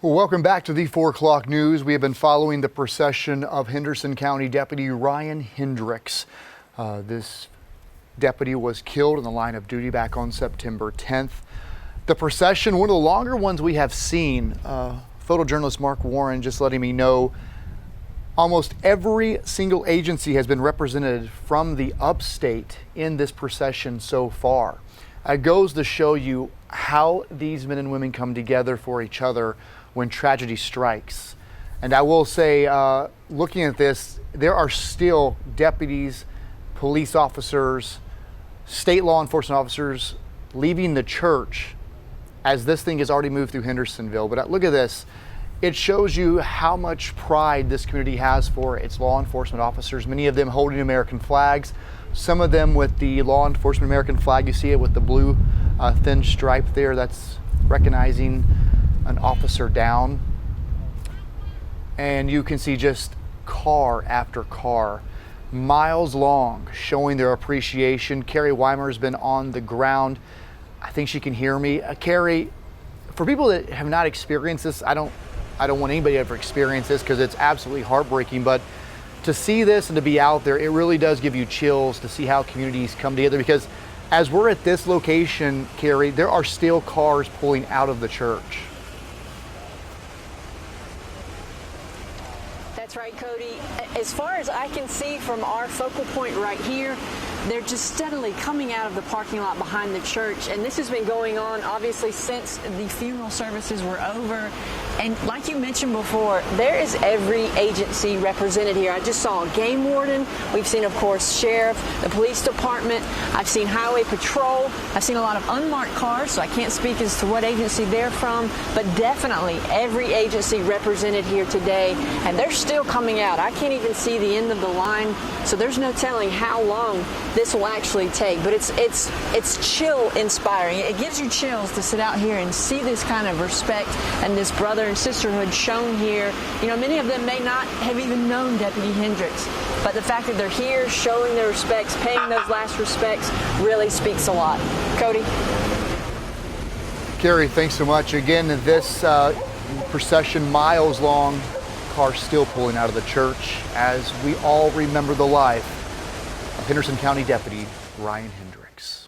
Well, welcome back to the 4 o'clock news. We have been following the procession of Henderson County Deputy Ryan Hendrix. This deputy was killed in the line of duty back on September 10th. The procession, one of the longer ones we have seen. Photojournalist Mark Warren just letting me know almost every single agency has been represented from the upstate in this procession so far. It goes to show you how these men and women come together for each other when tragedy strikes. And I will say, looking at this, there are still deputies, police officers, state law enforcement officers leaving the church as this thing has already moved through Hendersonville. But look at this. It shows you how much pride this community has for its law enforcement officers, many of them holding American flags, some of them with the law enforcement American flag. You see it with the blue thin stripe there. That's recognizing an officer down. And you can see just car after car, miles long, showing their appreciation. Carrie Weimer's been on the ground. I think she can hear me. Carrie, for people that have not experienced this, I don't want anybody to ever experience this because it's absolutely heartbreaking, but to see this and to be out there, it really does give you chills to see how communities come together, because as we're at this location, Carrie, there are still cars pulling out of the church. That's right, Cody. As far as I can see from our focal point right here, they're just steadily coming out of the parking lot behind the church. And this has been going on, obviously, since the funeral services were over. And like you mentioned before, there is every agency represented here. I just saw a game warden. We've seen, of course, sheriff, the police department. I've seen highway patrol. I've seen a lot of unmarked cars, so I can't speak as to what agency they're from, but definitely every agency represented here today. And they're still coming out. I can't even see the end of the line, so there's no telling how long this will actually take. But it's chill inspiring. It gives you chills to sit out here and see this kind of respect and this brother and sisterhood shown here. You know, many of them may not have even known Deputy Hendrix, but the fact that they're here showing their respects, paying those last respects, really speaks a lot. Cody? Carrie, thanks so much. Again, this procession, miles long, cars still pulling out of the church as we all remember the life of Henderson County Deputy Ryan Hendrix.